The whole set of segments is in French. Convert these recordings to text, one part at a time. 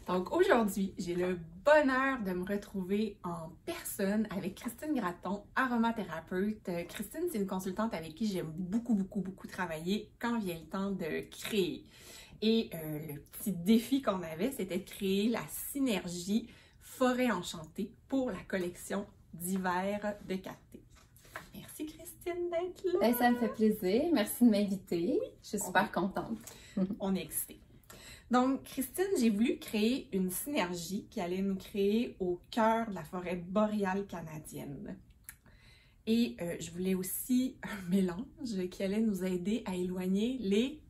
Donc aujourd'hui, j'ai le bonheur de me retrouver en personne avec Christine Gratton, aromathérapeute. Christine, c'est une consultante avec qui j'aime beaucoup travailler quand vient le temps de créer. Et le petit défi qu'on avait, c'était de créer la synergie Forêt Enchantée pour la collection d'hiver de Cacté. Merci Christine d'être là! Ben, ça me fait plaisir. Merci de m'inviter. Je suis super contente. On est excités. Donc, Christine, j'ai voulu créer une synergie qui allait nous créer au cœur de la forêt boréale canadienne. Et je voulais aussi un mélange qui allait nous aider à éloigner les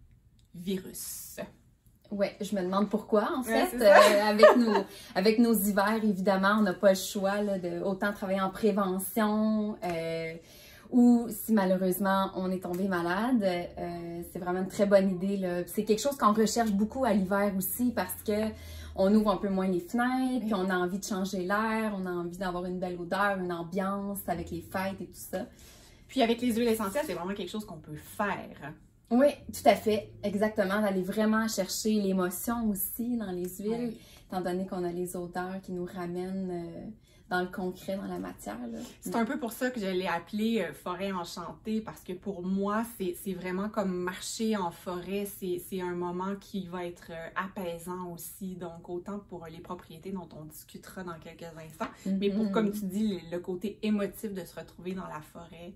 virus. Ouais, je me demande pourquoi, en fait. Ouais, avec nos hivers, évidemment, on n'a pas le choix là, de autant travailler en prévention ou si malheureusement on est tombé malade. C'est vraiment une très bonne idée. C'est quelque chose qu'on recherche beaucoup à l'hiver aussi parce que on ouvre un peu moins les fenêtres, puis on a envie de changer l'air, on a envie d'avoir une belle odeur, une ambiance avec les fêtes et tout ça. Puis avec les huiles essentielles, c'est vraiment quelque chose qu'on peut faire. Oui, tout à fait, exactement, d'aller vraiment chercher l'émotion aussi dans les huiles, étant donné qu'on a les odeurs qui nous ramènent dans le concret, dans la matière. C'est un peu pour ça que je l'ai appelé Forêt Enchantée, parce que pour moi, c'est vraiment comme marcher en forêt, c'est un moment qui va être apaisant aussi, donc autant pour les propriétés dont on discutera dans quelques instants, mais pour, comme tu dis, le côté émotif de se retrouver dans la forêt.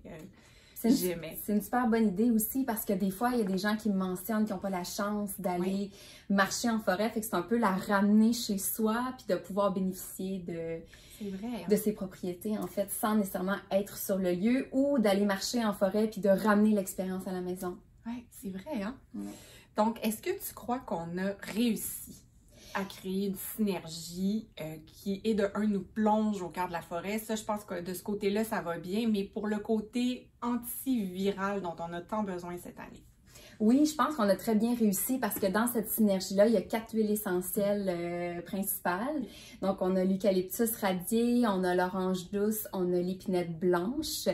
C'est une super bonne idée aussi parce que des fois, il y a des gens qui me mentionnent qui n'ont pas la chance d'aller marcher en forêt. Fait que c'est un peu la ramener chez soi puis de pouvoir bénéficier de ses propriétés, en fait, sans nécessairement être sur le lieu ou d'aller marcher en forêt puis de ramener l'expérience à la maison. Oui, c'est vrai, hein? Ouais. Donc, est-ce que tu crois qu'on a réussi à créer une synergie qui est de un nous plonge au cœur de la forêt? Ça, je pense que de ce côté-là, ça va bien, mais pour le côté antiviral dont on a tant besoin cette année. Oui, je pense qu'on a très bien réussi parce que dans cette synergie-là, il y a 4 huiles essentielles principales. Donc, on a l'eucalyptus radié, on a l'orange douce, on a l'épinette blanche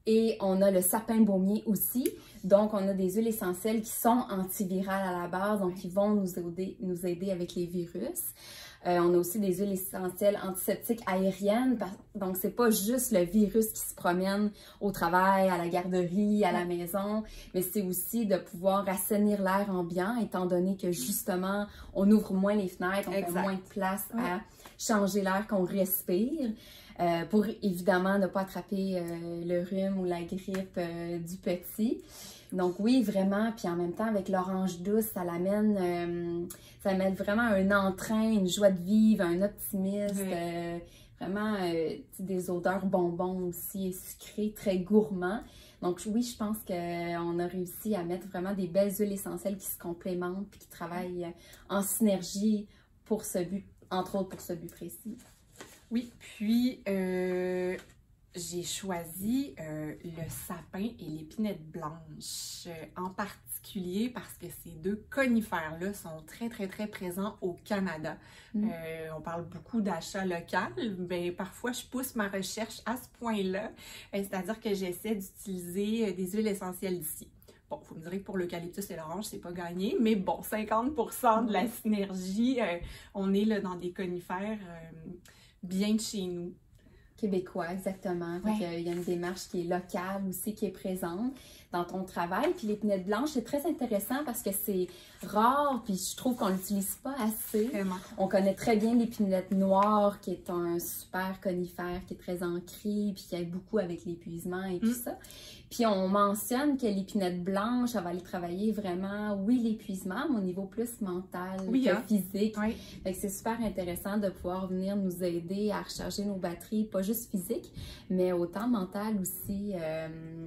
et on a le sapin baumier aussi. Donc, on a des huiles essentielles qui sont antivirales à la base, donc qui vont nous aider avec les virus. On a aussi des huiles essentielles antiseptiques aériennes, donc c'est pas juste le virus qui se promène au travail, à la garderie, à la maison, mais c'est aussi de pouvoir assainir l'air ambiant, étant donné que justement, on ouvre moins les fenêtres, on fait moins de place à changer l'air qu'on respire. Pour évidemment ne pas attraper le rhume ou la grippe du petit. Donc oui, vraiment, puis en même temps, avec l'orange douce, ça l'amène, ça met vraiment un entrain, une joie de vivre, un optimisme, vraiment des odeurs bonbons aussi, sucrées, très gourmands. Donc oui, je pense qu'on a réussi à mettre vraiment des belles huiles essentielles qui se complémentent puis qui travaillent en synergie pour ce but, entre autres pour ce but précis. Oui, puis j'ai choisi le sapin et l'épinette blanche en particulier parce que ces deux conifères-là sont très présents au Canada. On parle beaucoup d'achat local, mais parfois je pousse ma recherche à ce point-là, c'est-à-dire que j'essaie d'utiliser des huiles essentielles d'ici. Bon, vous me direz que pour l'eucalyptus et l'orange, c'est pas gagné, mais bon, 50% de la synergie, on est là dans des conifères bien de chez nous. Québécois, exactement. Il y a une démarche qui est locale aussi, qui est présente dans ton travail. Puis l'épinette blanche, c'est très intéressant parce que c'est rare, puis je trouve qu'on l'utilise pas assez. Vraiment. On connaît très bien l'épinette noire, qui est un super conifère, qui est très ancré, puis qui aide beaucoup avec l'épuisement et tout ça. Puis on mentionne que l'épinette blanche, ça va aller travailler vraiment, oui, l'épuisement, mais au niveau plus mental que physique. Fait que c'est super intéressant de pouvoir venir nous aider à recharger nos batteries, pas juste physique, mais autant mental aussi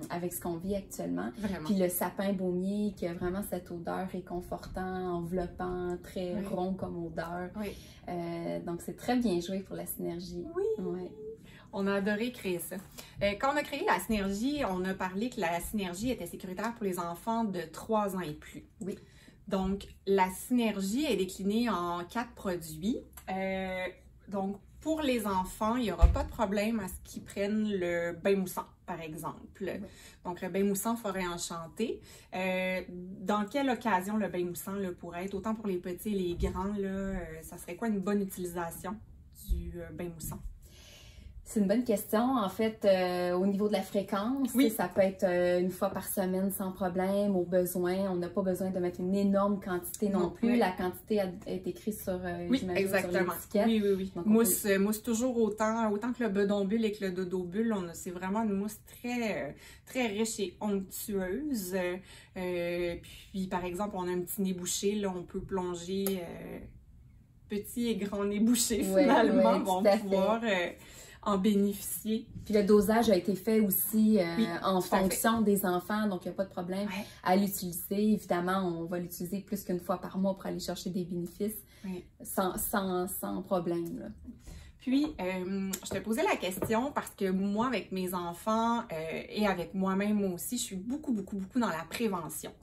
avec ce qu'on vit actuellement. Vraiment. Puis le sapin baumier qui a vraiment cette odeur réconfortant, enveloppant, très rond comme odeur. Donc c'est très bien joué pour la synergie. Oui. On a adoré créer ça. Quand on a créé la synergie, on a parlé que la synergie était sécuritaire pour les enfants de 3 ans et plus. Oui. Donc, la synergie est déclinée en 4 produits. Donc, pour les enfants, il n'y aura pas de problème à ce qu'ils prennent le bain moussant. par exemple. Oui. Donc, le bain moussant forêt enchantée. Dans quelle occasion le bain moussant là, pourrait être, autant pour les petits et les grands, là, ça serait quoi une bonne utilisation du bain moussant? C'est une bonne question. En fait, au niveau de la fréquence, oui. Ça peut être une fois par semaine sans problème, au besoin. On n'a pas besoin de mettre une énorme quantité non plus. Oui. La quantité est écrite sur, oui, exactement. Sur l'étiquette. Oui. Donc, mousse toujours autant que le bedon-bulle et que le dodo-bulle. C'est vraiment une mousse très, très riche et onctueuse. Puis, par exemple, on a un petit nez bouché. Là, on peut plonger petit et grand nez bouché, finalement. Vont pouvoir... en bénéficier. Puis le dosage a été fait aussi en fonction des enfants, donc il n'y a pas de problème à l'utiliser. Évidemment, on va l'utiliser plus qu'une fois par mois pour aller chercher des bénéfices sans problème. Là. Puis, je te posais la question parce que moi, avec mes enfants et avec moi-même aussi, je suis beaucoup dans la prévention.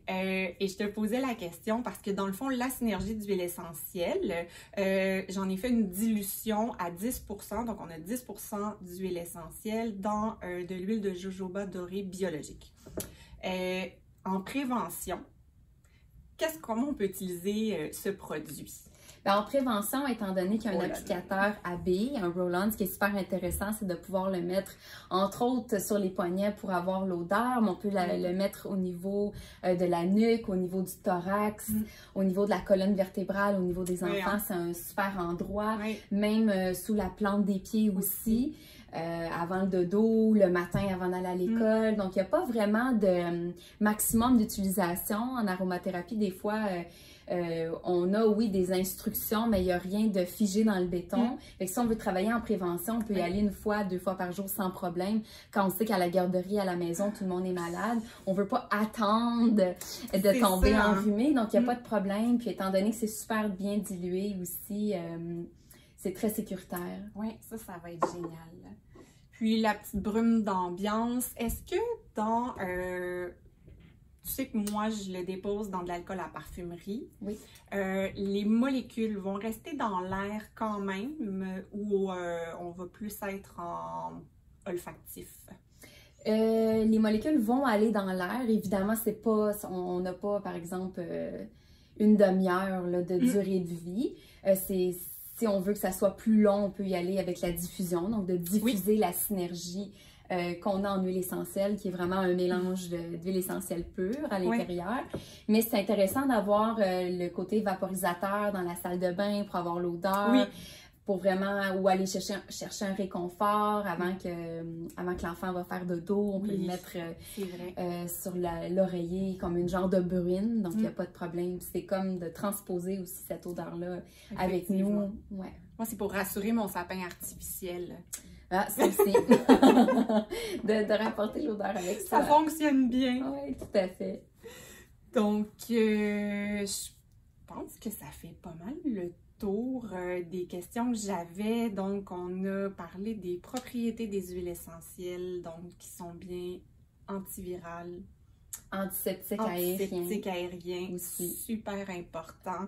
Et je te posais la question parce que dans le fond, la synergie d'huile essentielle, j'en ai fait une dilution à 10%. Donc, on a 10% d'huile essentielle dans de l'huile de jojoba dorée biologique. En prévention, comment on peut utiliser ce produit? Bien, en prévention, étant donné qu'il y a un applicateur à billes, un roll-on, ce qui est super intéressant, c'est de pouvoir le mettre, entre autres, sur les poignets pour avoir l'odeur, mais on peut le mettre au niveau de la nuque, au niveau du thorax, au niveau de la colonne vertébrale, au niveau des enfants. C'est un super endroit, même sous la plante des pieds aussi. Avant le dodo, le matin avant d'aller à l'école. Donc, il n'y a pas vraiment de maximum d'utilisation en aromathérapie. Des fois, on a, oui, des instructions, mais il n'y a rien de figé dans le béton. Fait que si on veut travailler en prévention, on peut y aller une fois, 2 fois par jour sans problème. Quand on sait qu'à la garderie, à la maison, tout le monde est malade, on ne veut pas attendre de tomber enrhumé. Donc, il n'y a pas de problème. Puis, étant donné que c'est super bien dilué aussi, c'est très sécuritaire. Oui, ça va être génial. Puis la petite brume d'ambiance, est-ce que dans... tu sais que moi, je le dépose dans de l'alcool à parfumerie. Oui. Les molécules vont rester dans l'air quand même ou on va plus être en olfactif? Les molécules vont aller dans l'air. Évidemment, c'est pas, on n'a pas, par exemple, une demi-heure de durée de vie. Si on veut que ça soit plus long, on peut y aller avec la diffusion, donc de diffuser la synergie qu'on a en huile essentielle, qui est vraiment un mélange d'huile essentielle pure à l'intérieur. Mais c'est intéressant d'avoir le côté vaporisateur dans la salle de bain pour avoir l'odeur, pour vraiment, ou aller chercher un réconfort avant que l'enfant va faire dodo. On peut le mettre sur l'oreiller comme une genre de bruine, donc il n'y a pas de problème. C'est comme de transposer aussi cette odeur-là avec nous. Ouais. Moi, c'est pour rassurer mon sapin artificiel. Ah, ça aussi. de rapporter l'odeur avec ça. Ça fonctionne bien. Oui, tout à fait. Donc, je pense que ça fait pas mal le tour des questions que j'avais. Donc, on a parlé des propriétés des huiles essentielles, donc qui sont bien antivirales. Antiseptique aérien aussi. Super important.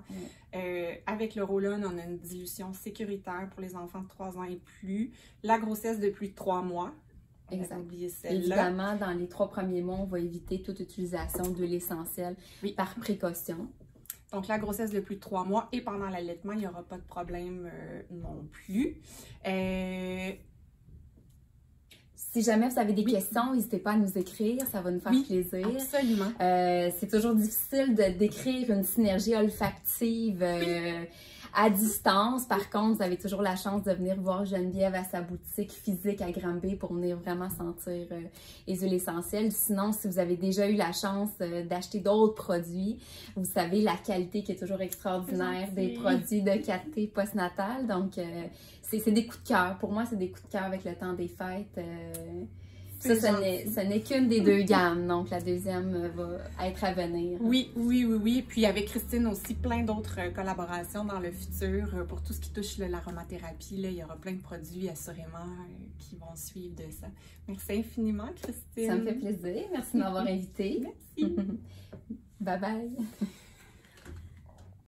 Avec le roll-on, on a une dilution sécuritaire pour les enfants de 3 ans et plus. La grossesse de plus de 3 mois. Exact. Évidemment, dans les 3 premiers mois, on va éviter toute utilisation d'huile essentielle par précaution. Donc, la grossesse de plus de 3 mois et pendant l'allaitement, il n'y aura pas de problème non plus. Si jamais vous avez des questions, n'hésitez pas à nous écrire, ça va nous faire plaisir. Absolument. C'est toujours difficile de décrire une synergie olfactive à distance. Par contre, vous avez toujours la chance de venir voir Geneviève à sa boutique physique à Granby pour venir vraiment sentir les huiles essentielles. Sinon, si vous avez déjà eu la chance d'acheter d'autres produits, vous savez la qualité qui est toujours extraordinaire des produits de 4T postnatal. Donc, c'est des coups de cœur. Pour moi, c'est des coups de cœur avec le temps des fêtes. Ça n'est qu'une des 2 gammes, donc la deuxième va être à venir. Oui. Puis avec Christine aussi, plein d'autres collaborations dans le futur pour tout ce qui touche l'aromathérapie. Il y aura plein de produits assurément qui vont suivre de ça. Merci infiniment, Christine. Ça me fait plaisir. Merci de m'avoir invitée. Merci. Bye bye.